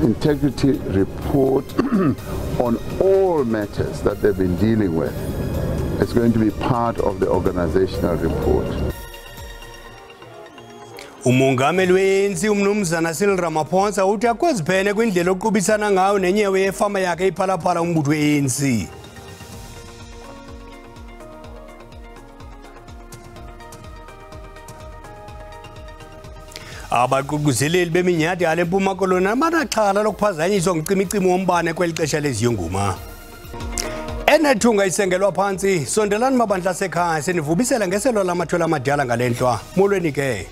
integrity report on all matters that they've been dealing with. It's going to be part of the organizational report. UMongameli we-ANC uMnumzana Cyril Ramaphosa uthi akwezibhene kwindlela oqubisana ngayo nenyewe yefama yakhe iphalaphala umbutho we-ANC. Abaququzeleli beminyhadala eMpuma Koloni banaxhala lokuphazanyiswa ngumcimicimi wombane kweli xesha leziyunguma. Enethunga isengelwa phansi, sondelani mabandla sekhaya senivubisela ngeselo lamathwele amadala ngalenhlwa. Molweni ke.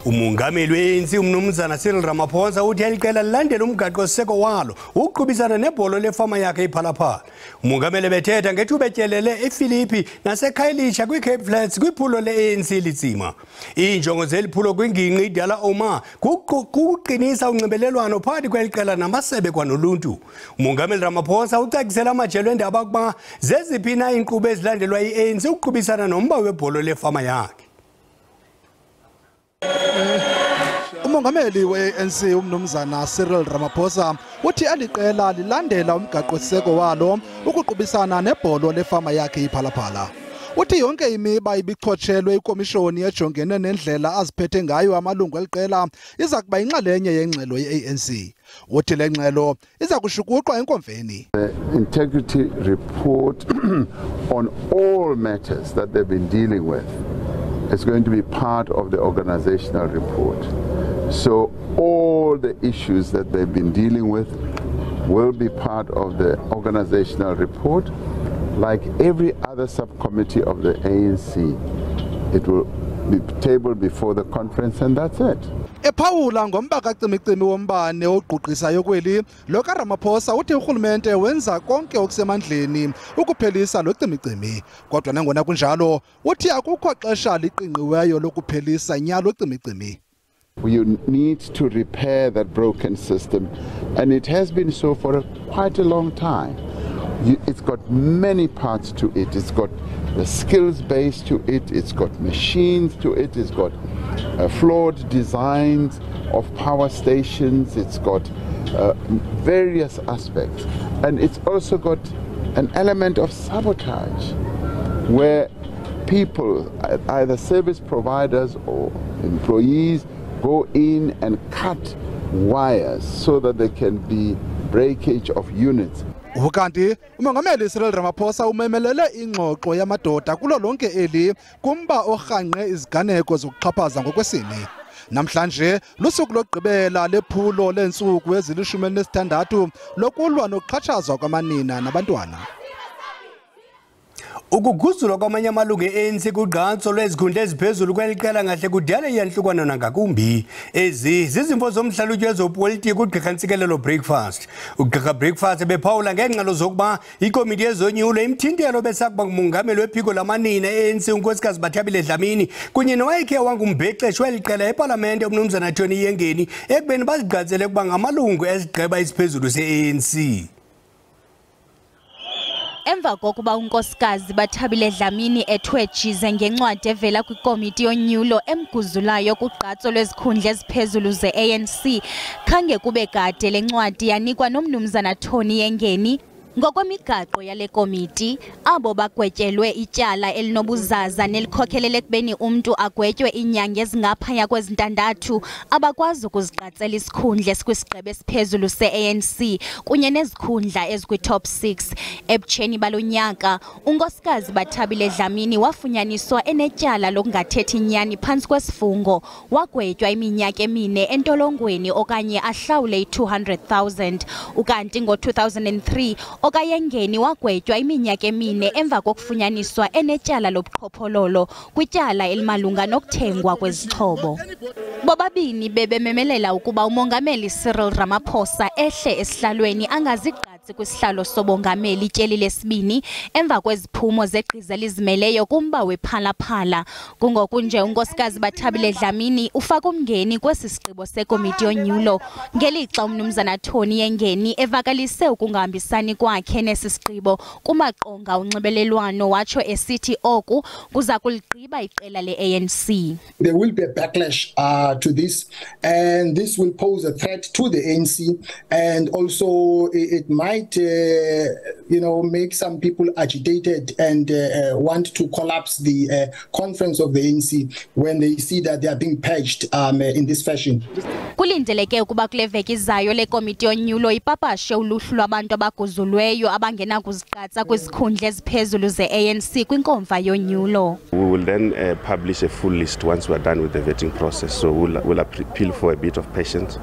UMongameli we-ANC uMnumzana Cyril Ramaphosa uthi eliqela lilandela umgaqo-siseko walo ukuqhubisana nebholo lefama yakhe iphalaphala. UMongameli bethetha ngethuba etyelele eFilipi naseKhayelitsha kwii-Cape Flats kwiphulo le-ANC litsima. Iinjongo zeli phulo kwingingqi idala Oma kukuqinisa unxibelelwano phakathi kweli qela namasebe kwanoluntu. UMongameli Ramaphosa ucacisela amajelo endaba ukuba zeziphi na iinkqubo ezilandelwa yi-ANC ukuqhubisana nomba webholo lefama yakhe. UMongameli we-ANC uMnumzana Cyril Ramaphosa uthi aliqela lilandela umgaqo-siseko walo ukuqubisana nebholo lefama yakhe iphalaphala. Uthi yonke imiba ibichotshelwe ikomishoni ejongene nendlela aziphethe ngayo amalungu eliqela iza kuba inxalenye yengxelo ye-ANC. Uthi le ngxelo iza kushukuqwa enkomfeni. The integrity report on all matters that they've been dealing with is going to be part of the organizational report. So all the issues that they've been dealing with will be part of the organizational report. Like every other subcommittee of the ANC, it will be tabled before the conference, and that's it. Ephawula ngomba kacimicimi wombane oquqisayo kweli, lo kaRamaphosa uthi urhulumente wenza konke okusemandleni ukuphelisa lo cimicimi. Kodwa nangona kunjalo, uthi akukho xesha liqingqiweyo lokuphelisa nyalo cimicimi. You need to repair that broken system, and it has been so for quite a long time. It's got many parts to it. It's got the skills base to it. It's got machines to it. It's got flawed designs of power stations. It's got various aspects. And it's also got an element of sabotage where people, either service providers or employees, go in and cut wires so that there can be breakage of units. Ukanti uMongameli Cyril Ramaphosa umemelele ingxoxo yamadoda kulo lonke eli kumba orhanqe iziganeko zokuxhaphaza ngokwesini. Namhlanje lusuku lokugqibela lephulo lentsuku ezili-16 lokulwa nokuxhatshazwa kwamanina nabantwana. Ukuguzulwa kwamanye amalungu e-ANC kugqatso lwezikhundla eziphezulu kweli qela ngahle kudala iyantlukwano nangakumbi. Ezi zizimvo zomhlalutyi wezopolitiki uGqirha Ntsikelelo Breakfast. UGqirha Breakfast bephawula ngengxelo zokuba ikomiti yezonyulo imthintelo besakuba ngumongameli wephiko lamanina e-ANC unkosikazi Bathabile Dlamini kunye nowayekhe wangumbhexeshi weli qela epalamente uMnumzana Uthatoyaone ekubeni bazigqatsele ukuba ngamalungu esigqeba esiphezulu se-ANC. Emva kokuba unkosikazi Bathabile Dlamini ethwejize ngencwadi evela kwikomiti yonyulo emguzulayo kugqatso lwezikhundla eziphezulu ze-ANC, khange kube kade le ncwadi yanikwa noMnumzana Uthatoyaone. Ngokwemigaqo yale komiti, abo bagwetyelwe ityala elinobuzaza nelikhokhelele ekubeni umntu agwetywe iinyanga ezingaphaya kwezintandathu abakwazi ukuziqatsela isikhundla esikwisigqeba esiphezulu se-ANC kunye nezikhundla ezikwi-top 6. Ebutsheni balo nyaka, unkosikazi Bathabile Dlamini wafunyaniswa enetyala lokungathethi inyani phantsi kwesifungo, wagwetywa iminyaka emine entolongweni okanye ahlawule i-200,000. Ukanti ngo-2003 okayengeni wagwetywa iminyaka emine emva kokufunyaniswa enetyala lobuqhophololo kwityala elimalunga nokuthengwa kwezixhobo. Bobabini bebememelela ukuba uMongameli Cyril Ramaphosa ehle esihlalweni angaziqatsi phantsi kwisihlalo sobongameli ityeli lesibini emva kweziphumo zegqiza elizimeleyo kumba wephalaphala. Kungoku nje unkosikazi Bathabile Dlamini ufaka umngeni kwesi sigqibo sekomiti yonyulo ngelixa umnumzana Tony Yengeni evakalise ukungahambisani kwakhe nesi sigqibo kumaqonga onxibelelwano watsho esithi oku kuza kuligqiba iqela le-ANC. There will be a backlash to this, and this will pose a threat to the ANC, and also it might make some people agitated and want to collapse the conference of the ANC when they see that they are being purged in this fashion. Kulindeleke ukuba kule veki izayo lekomiti yonyulo ipapashe uluhlu lwabantu abaguzulweyo abangenakuziqatsa kwizikhundla eziphezulu ze-ANC kwinkomfa yonyulo. We will then publish a full list once we are done with the vetting process. So we'll appeal for a bit of patience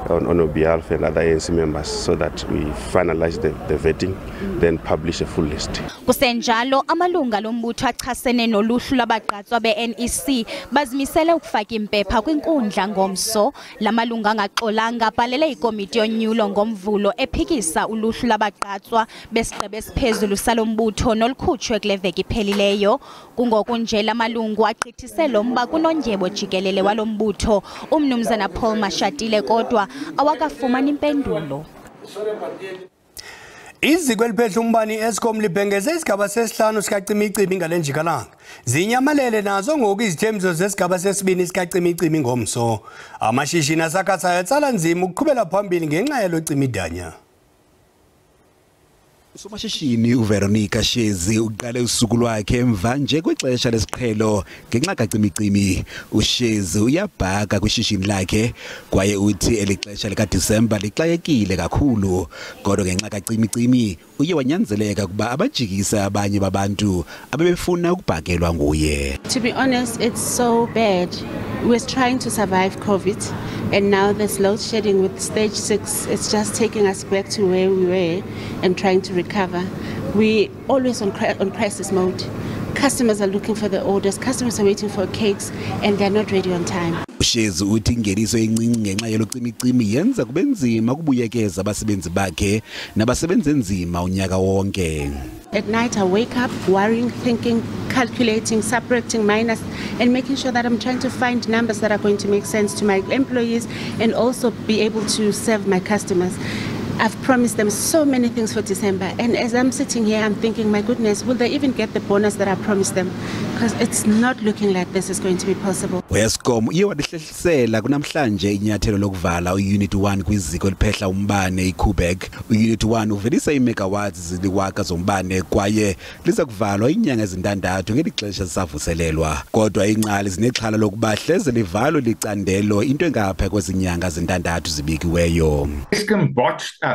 on our behalf and other ANC members so that we finalize the vetting, then publish a full list. Kusenjalo amalunga lombutho achasene noluhlu lwabagqatswa be-NEC bazimisele ukufaka impepha kwinkundla ngomso. La malunga angaxolanga abhalele ikomiti yonyulo ngomvulo ephikisa uluhlu lwabagqatswa besigqeba esiphezulu salombutho nolukhutshwe kule veki iphelileyo. Kungoku nje la malungu agqithise lo mba kunondyebo jikelele walombutho umnumzana Paul Mashatile kodwa awakafumana impendulo. Iziko eliphehla umbane i-Eskom libhengeze isigaba sesihlanu sikacimicimi ngale njikalanga. Zinyamalele nazo ngoku izithembiso zesigaba sesibini sikacimicimi ngomso. Amashishini asakhasayo atsala nzima ukuqhubela phambili ngenxa yalo cimidanya. Oosomashishini uVeronica Shezi uqale usuku lwakhe emva nje kwexesha lesiqhelo ngenxa kacimicimi. uShezi uyabhaka kwishishini lakhe kwaye uthi elixesha likaDisemba lixakekile kakhulu kodwa ngenxa kacimicimi uye wanyanzeleka kuba abajikise abanye babantu abebefuna ukubhakelwa nguye. To be honest, it's so bad. We're trying to survive COVID, and now there's load shedding with stage 6. It's just taking us back to where we were and trying to recover. We always on crisis mode. Customers are looking for the orders. Customers are waiting for cakes, and they're not ready on time. uShezi uthi ingeniso encinci ngenxa yelocimicimi yenza kube nzima ukubuyekeza abasebenzi bakhe nabasebenzi enzima unyaka wonke. At night I wake up worrying, thinking, calculating, subtracting, minus, and making sure that I'm trying to find numbers that are going to make sense to my employees and also be able to serve my customers. I've promised them so many things for December, and as I'm sitting here, I'm thinking, my goodness, will they even get the bonus that I promised them? Because it's not looking like this is going to be possible. Eskom iye wadihlelisela kunamhlanje inyathelo lokuvala uUnit 1 kwiziko liphehla umbane iKubeck. uUnit 1 uvelisa iimegawatts ziliwaka zombane kwaye liza kuvalwa inyanga ezintandathu ngelixesha zisavuselelwa. Kodwa ingcali zinexhala lokuba hleze livalwe licandelo into engapha kwezinyanga ezintandathu zibikiweyo. Eskom botched up.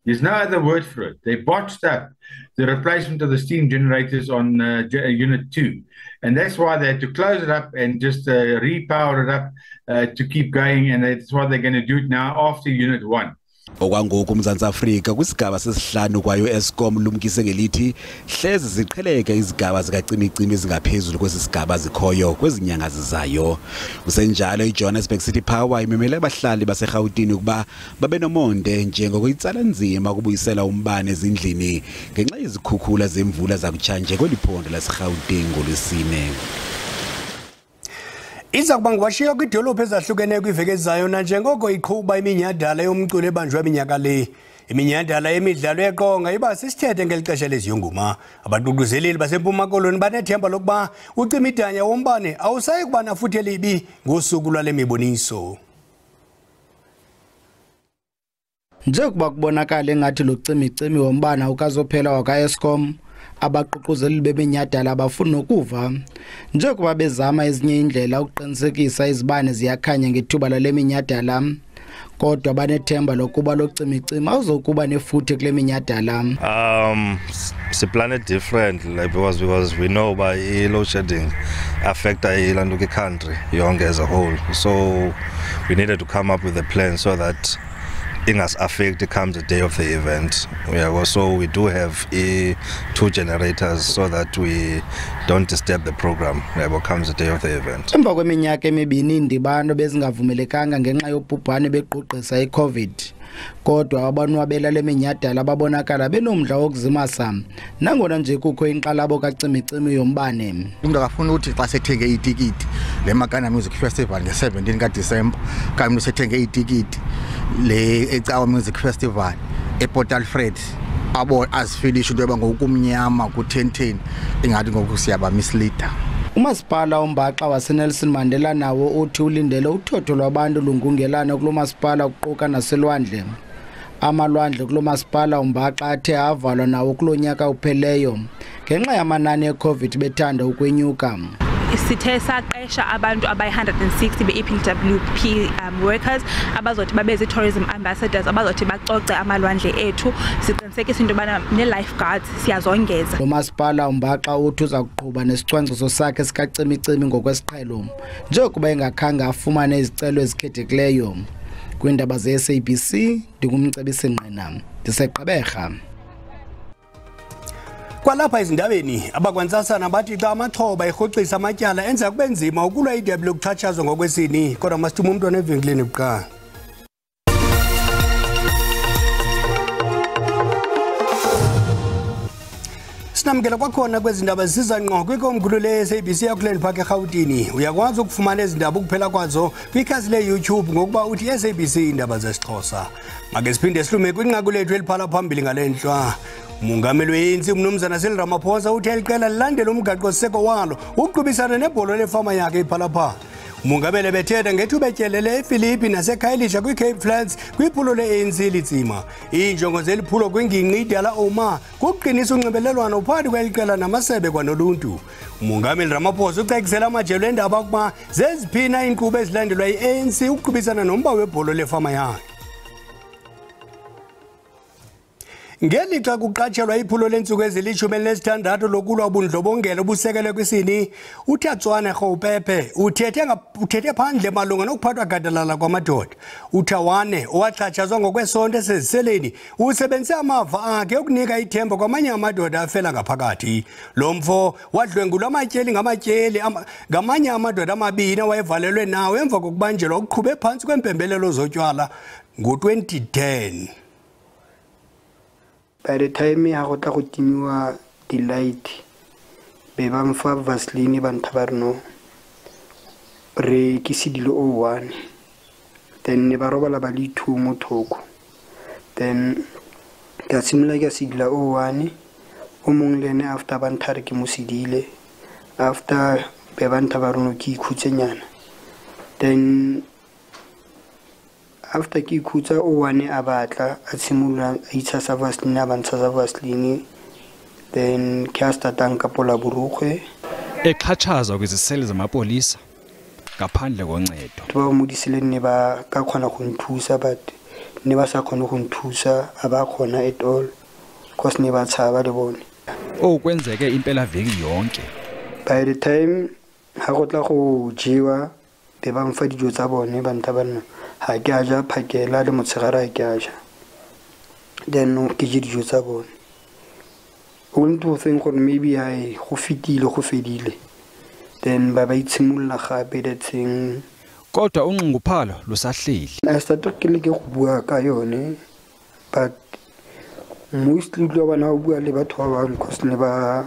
There's no other word for it. They botched up the replacement of the steam generators on Unit 2. And that's why they had to close it up and just repower it up to keep going. And that's why they're going to do it now after Unit 1. Okwangoku uMzantsi Afrika kwisigaba sesihlanu kwayo Eskom lumkise ngelithi hleze ziqheleke izigaba zikacimicimi ezingaphezulu kwesisigaba zikhoyo kwezinyanga zizayo. Kusenjalo iJohannesburg City Power imemele abahlali baseGauteng ukuba babe nomonde njengokuyitsala nzima ukubuyisela umbane ezindlini ngenxa yezikhukhula zemvula zakutshanje kweliphondo laseGauteng ngolwesine. Iza kuba ngwashiya kwidolophu ezahlukeneyo kwiveki ezayo nanjengoko iqhuba iminyhadala yomculo ebanjwe iminyaka le. Iminyhadala yemidlalo yeqonga iba sisithethe ngelixesha leziyunguma. Abaququzeleli baseMpuma Koloni banethemba lokuba ucimidanya wombane awusayi kuba nafuthe libi ngosuku lwale miboniso. Njengoba kubonakala engathi lo cimicimi wombane awukazophela waka-Eskom, abaququzeleli beminyhadala abafuna ukuva njengoba bezama ezinye indlela ukuqinisekisa izibane ziyakhanya ngethuba lale minyhadala kodwa banethemba lokuba lo cimicimi awuzokuba nefuthe kule minyhadala. Siplane different like because we know by load shedding affect the country young as a whole, so we needed to come up with a plan so that ingas affect comes the day of the event. We do have 2 generators so that we don't disturb the program comes the day of the event. Emva kweminyaka emibini indibano bezingavumelekanga ngenxa yobhubhane beqhuqisa iCovid. kodwa abanwabela leminyhadala babonakala benomdla wokuzimasa nangona nje kukho inqalabo kacimicimi yombane. Umuntu akafuna ukuthi xa sethenge itikiti le Makana Music Festival nge-17 kaDisemba kanti sethenge itikiti le eCawa Music Festival ePortal Fred abo asifinish into yaba ngokumnyama ku1010 ingathi ngoku siyaba misleader. Umasipala uMbaxa waseNelson Mandela nawo uthi ulindele uthotho lwabantu lungungelana kulo masipala ukuquka naselwandle. Amalwandle kulo masipala uMbaxa athe avalwa nawo kulonyaka upheleyo ngenxa yamanani eCovid bethanda ukwenyuka. Sithe saqesha abantu abayi-160 be-EPWP workers abazothi babe zi-tourism ambassadors abazothi bacoce amalwandle ethu siqinisekise into yobana ne-lifeguards siyazongeza. Lo masipala uMbaxa uthi uza kuqhuba nesicwangciso sakhe sikacimicimi ngokwesiqhelo njengokuba engakhange afumane izicelo ezikhethekileyo. Kwiindaba ze-SABC ndingumcebisi Nqina ndiseGqeberha. Kwalapha ezindabeni abakwantsasana bathi xa amaxhoba erhoxisa amatyala enza kube nzima ukulwa idebe lokuxhatshazwa ngokwesini kodwa masithuma umntwana evenkileni buqala. Sinamkela kwakhona kwezindaba ziza ngqo kwikomkhulu le-SABC yakuland park eRhawutini. Uyakwazi ukufumana ezindaba ukuphela kwazo kwikhasi le-YouTube ngokuba uthi SABC Iindaba zesiXhosa. Make siphinde silume kwinqaku lethu eliphala phambili ngale ntlwa. Umongameli we-ANC umnumzana Cyril Ramaphosa uthi eliqela lilandela umgaqo-siseko walo ukuqubisana nebholo lefama yakhe iphalaphala. Umongameli bethetha ngethuba etyelele eFilipi naseKhayelitsha kwi-Cape Flats kwiphulo le-ANC litsima. Iinjongo zeliphulo kwingingqi idala oma kukuqinisa unxibelelwano phakathi kweliqela namasebe kwanoluntu. Umongameli Ramaphosa ucekisela amajelo endaba ukuba zeziphina iinkqubo ezilandelwa yi-ANC ukuqubisana nomba webholo lefama yakhe. Ngelixa kuqatshelwa iphulo lentsuku ezili-16 lokulwa ubundlobongela obusekelwe kwisini, Uthatoyaone gaobepe uthethe phandle malunga nokuphathwa gadalala kwamadoda. Uthatoyaone owaxhatshazwa ngokwesonto eseziseleni usebenzise amava akhe ukunika ithemba kwamanye amadoda afela ngaphakathi. Lo mfo wadlwengulwa amatyeli ngamanye amadoda amabini awayevalelwe nawo emva kokubanjelwa ukuqhube phantsi kwempembelelo zotywala ngo-2010. By the time ha go tla go timiwa di-light be ba mfa vaseline ba nthabarno re ke sedilo 01 then ne ba robala ba le 2 mo thoko then ka simula ke sedila 01 o mong le ne after ba nthare ke mo sedile after be ba nthabarno ke ikhutsenyana then after ke ikhutsa o wane a batla a tshimula a itshasa vaseline a bantshasa vaseline then ke a startang ka pola burugwe exhatshazwa kwizisele zamapolisa ngaphandle koncedo. Ba modisile ne ba ka khona go nthusa but ne ba sa khona go nthusa aba khona at all because ne ba tshaba le bone. Kwenzeke impela veki yonke. By the time ha go tla go jiwa be ba mfa dijo tsa bone ba ntabana ha ke aja phakela le motshegara ke aja then no ke dijo tsa bone unto think or maybe I go fedile then ba itshimula gape that thing kodwa unxunguphalo lusahleli. I started ke le ke go bua ka yone but mostly lo bana o bua le batho ba bang cause ne ba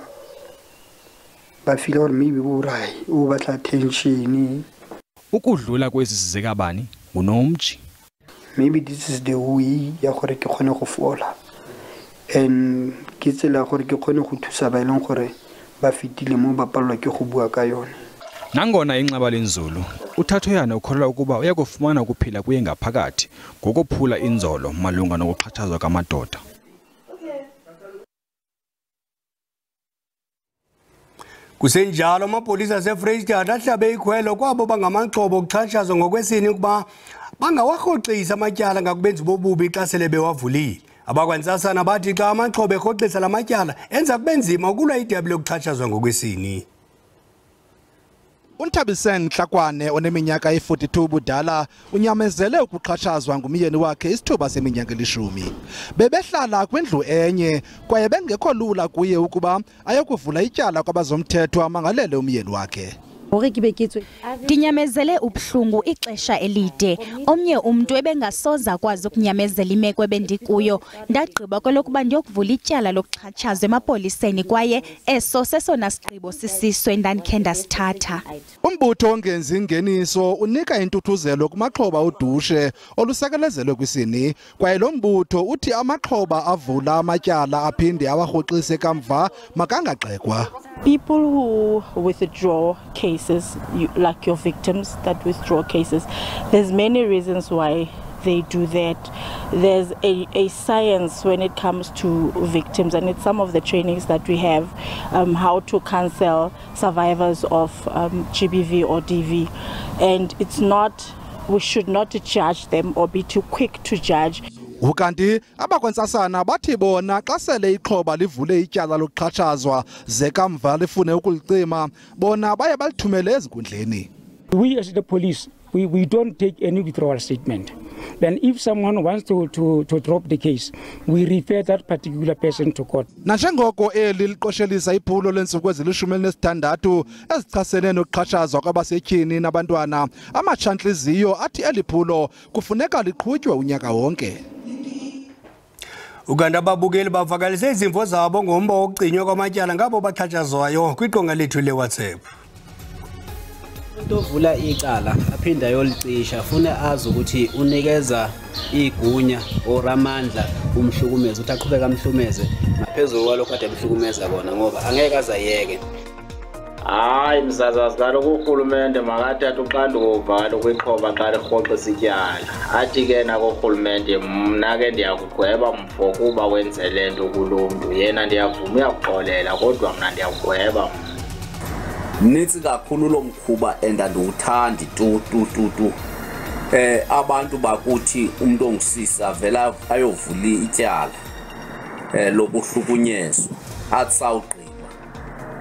feel or maybe bo rai o batla attention. Ukudlula kwezi sizekabani unomji. Maybe this is the way ya gore ke khone go fola and ke tsela gore ke khone go thusa ba ileng gore ba fitile mo ba palwa ke go bua ka yone. Nangona inxaba lenzulu Uthatoyaone ukholwa ukuba uyakufumana ukuphila kuye ngaphakathi ngokuphula inzolo malunga nokuxhatshazwa kwamadoda. Kusenjalo amapolisa aseFreystata ahlabe ikhwelo kwabo bangamaxhoba okuxhatshazwa ngokwesini ukuba bangawarhoxisa amatyala ngakubenzi bobubi xa sele bewavulile. Abakwantsasana bathi xa amaxhoba erhoxisa la matyala enza kube nzima ukulwa idebe lokuxhatshazwa ngokwesini. Unthabiseni Nhlakwane oneminyaka e42 budala unyamezele ukuxhatshazwa ngumyeni wakhe isithuba seminyaka eli10. Bebehlala kwindlu enye kwaye bengekho lula kuye ukuba ayokuvula ityala kwabazomthetho amangalele umyeni wakhe. Ndinyamezele ubuhlungu ixesha elide. Omnye umntu ebengasoza kwazi ukunyamezela imeko ebendikuyo. Ndagqiba kwelokuba ndiyokuvula ityala lokuxhatshazwa emapoliseni kwaye eso sesona sigqibo sisiswe endandikhe ndasithatha. Umbutho ongenzi ingeniso unika intuthuzelo kumaxhoba udushe olusekelezelwe kwisini kwaye lo mbutho uthi amaxhoba avula amatyala aphinde awarhoxise kamva makangagxekwa. People who withdraw cases, like your victims that withdraw cases, there's many reasons why they do that. There's a science when it comes to victims, and it's some of the trainings that we have, how to counsel survivors of GBV or DV. And it's not, we should not judge them or be too quick to judge. Ukanti abakwentsasana bathi bona xa sele ixhoba livule ityala lokuxhatshazwa zekamva lifune ukulicima bona baye balithumele ezinkundleni. We as the police, we don't take any withdrawal statement. Then if someone wants to drop the case, we refer that particular person to court. Nanjengoko eli liqoshelisa iphulo lensuku ezili-16 ezichasene nokuxhatshazwa kwabasetyhini nabantwana, amatshantliziyo athi eli phulo kufuneka liqhutywe unyaka wonke. Uganda ababukeli bavakalise izimvo zabo ngomba wokucinywa kwamatyala ngabo baxhatshazwayo kwiqonga lethu le-WhatsApp. Umuntu ovula icala aphinda ayolicisha fune azi ukuthi unikeza igunya or amandla umhlukumeza ukuthi aqhubeka amhlumeze ngaphezulu kwalokho kade amhlukumeza kona ngoba angeke azayeke. Hayi mzazazi kaloku urhulumente makathathe uxanduva lokwixhoba xa lirhoxisa ityala. Athi ke nako urhulumente mna ke ndiyakugweba mfo kuba wenze le nto kulo mntu. Yena ndiyavuma uyakuxolela kodwa mna ndiyakugweba. Mnintsi kakhulu lo mkhuba endandiwuthandi tu. Abantu bakuthi umuntu ongisisa vela ayovula ityala lobuhlukunyezwa athi sawugqiba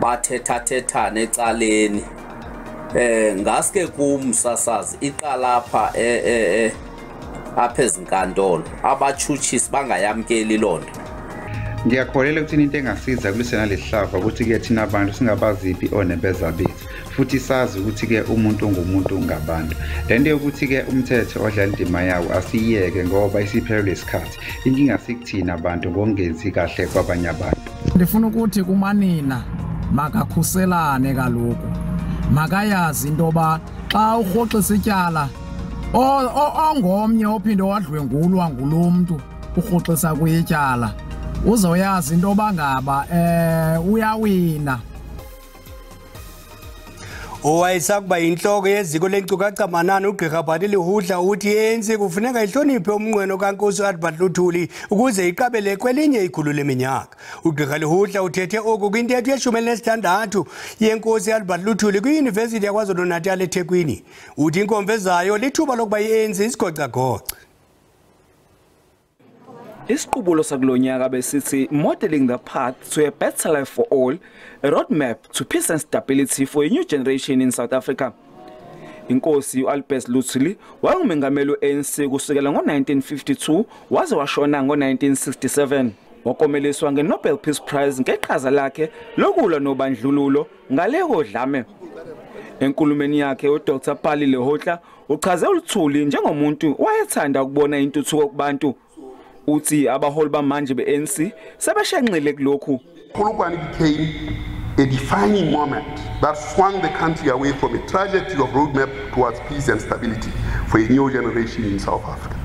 bathetha ecaleni. Ngaske kumsasazi iqala apha apha ezinkantolo abatshutshisi bangayamkeli lonto. Ngiyakholelwa ukuthi into engasiza kulisena lehlava ukuthi ke thina abantu singabaziphi onebeza bethu futhi sazi ukuthi ke umuntu ngumuntu ngabantu. Lento yokuthi ke umthetho odlala indima yawo asiyeke ngoba isiphelele lesikhathi. Inkinga sikuthina abantu ngongezi kahle kwabanye abantu. Ndifuna ukuthi kumanina makakhuselane kaloku. Makayazi into ba xa urhoxisa ityala ongomnye ophinde wadlwengulwa ngulo mntu urhoxisa kuyityala. Uzoyazi into bangaba uyawina. Owayesakuba inhloko yeziko lenkcukacha-manani ugqirha Bhatile Hudla uthi i-ANC kufuneka ihloniphe umnqweno kaNkosi Albert Luthuli ukuze iqabele kwelinye ikhulu leminyaka. Ugqirha Hudla uthethe oku kwintetho ye-16 yenkosi Albert Luthuli kwiYunivesithi yaKwaZulu-Natal eThekwini. Uthi inkomfa ezayo lithuba lokuba i-ANC isigocagoce. Isiqubulo sakulonyaka besithi Modeling the Path to a Better Life for All, a roadmap to peace and stability for a new generation in South Africa. Inkosi uAlbert Luthuli wayengumengameli we-ANC kusukela ngo-1952 waze washona ngo-1967. Wakomeliswa nge-Nobel Peace Prize ngeqhaza lakhe lokulwa nobandlululo ngale kodlame. Enkulumeni yakhe uDr. Bhatile Hudla uchaze uLuthuli njengomuntu wayethanda ukubona intuthuko kubantu. Uthi abaholi bamanje be-ANC sebeshenxile kulokhu. Polokwane became a defining moment that swung the country away from a trajectory of roadmap towards peace and stability for a new generation in South Africa.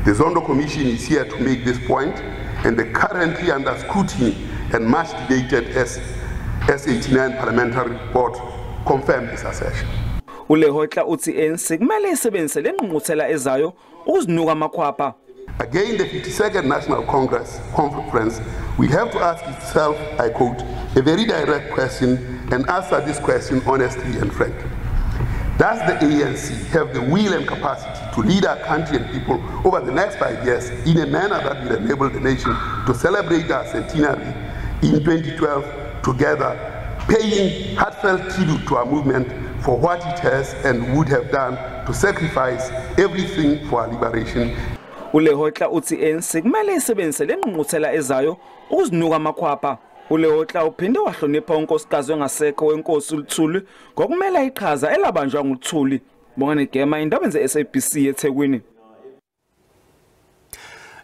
The Zondo Commission is here to make this point, and the currently under scrutiny and much debated S89 parliamentary report confirmed this assertion. uLehotla uthi i-ANC kumele isebenzise le ngqungquthela ezayo ukuzinuka amakhwapha. Again, the 52nd National Conference will have to ask itself, I quote, a very direct question and answer this question honestly and frankly. Does the ANC have the will and capacity to lead our country and people over the next 5 years in a manner that will enable the nation to celebrate our centenary in 2012 together, paying heartfelt tribute to our movement for what it has and would have done to sacrifice everything for our liberation? uLehotla uthi i-ANC kumele isebenzise le ngqungquthela ezayo ukuzinuka amakhwapha. uLeotla uphinde wahlonipha unkosikazi wengaseko wenkosi uLuthuli ngokumela iqhaza elabanjwa nguLuthuli. Bongani Gema, Iindaba ze-SABC eThekwini.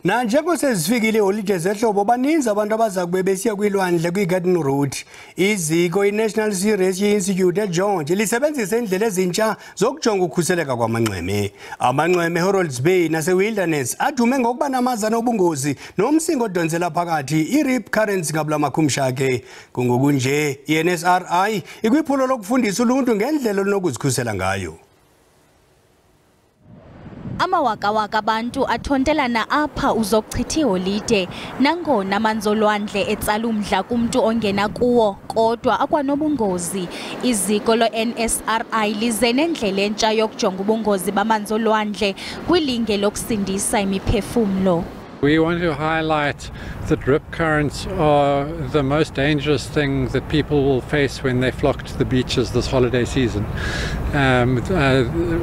Na njengoba sezifikile iholide zehlobo baninzi abantu abaza kube besiya kwilwandle kwi-Garden Route. Iziko i-National Sea Rescue Institute eJohn lisebenzisa indlela ezintsha zokujonga ukukhuseleka kwamanxweme. Amanxweme eHorrolds Bay nase-Wilderness adume ngokuba namazana obungozi nomsingo odonsela phakathi i-rip currents ngabula makhumshake. Kungokunje i-NSRI ikwiphulo lokufundisa uluntu ngendlela olunokuzikhusela ngayo. Amawakawaka abantu athontelana apha uzokuchitha iholide nangona amanzolwandle etsala umdla kumntu ongena kuwo kodwa akwanobungozi. Iziko lo-NSRI lize nendlela entsha yokujonga ubungozi bamanzolwandle kwilinge lokusindisa imiphefumlo. We want to highlight that rip currents are the most dangerous thing that people will face when they flock to the beaches this holiday season.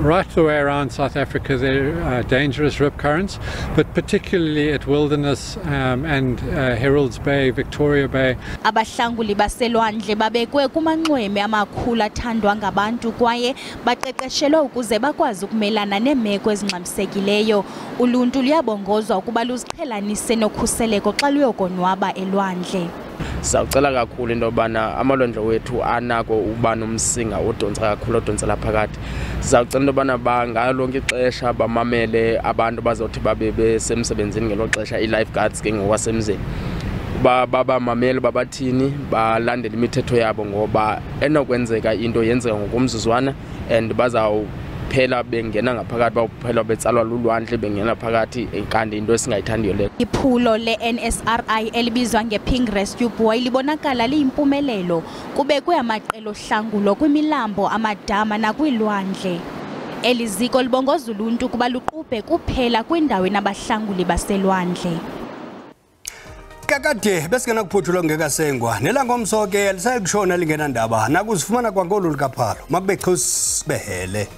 Right the way around South Africa there are dangerous rip currents, but particularly at Wilderness and Herald's Bay, Victoria Bay. Abahlanguli baselwandle babekwe kumanxweme amakhulu athandwa ngabantu kwaye baqeqeshelwa ukuze bakwazi ukumelana neemeko ezingxamisekileyo. Uluntu luyabongozwa ukuba luziqhelanise nokhuseleko xa luyokonwaba elwandle. Sawucela kakhulu into yobana amalwandle wethu anako uba nomsinga odonsa kakhulu odonsela phakathi. Sawucela into yobana bangalonke ixesha bamamele abantu bazothi babe besemsebenzini ngelo xesha i-lifeguards ke ngokwasemzini. Babamamele babathini balandele imithetho yabo ngoba enokwenzeka into yenzeka ngokomzuzwana and phela bengena ngaphakathi baphela betsalwa lulwandle bengena phakathi kanti into esingayithandiyo le. Iphulo le-NSRI elibizwa nge-Ping Rescue Buoy libonakala liyimpumelelo kubekwe amaqela ohlangulo kwimilambo amadama nakwilwandle. Eliziko libongoza uluntu kuba luqubhe kuphela kwindawo enabahlanguli baselwandle. Kakade besingena kuphuthulwa ngekasengwa nelangomso ke lisaye kushona lingena ndaba nakuzifumana kwangolu likaphalo makube xhus behele.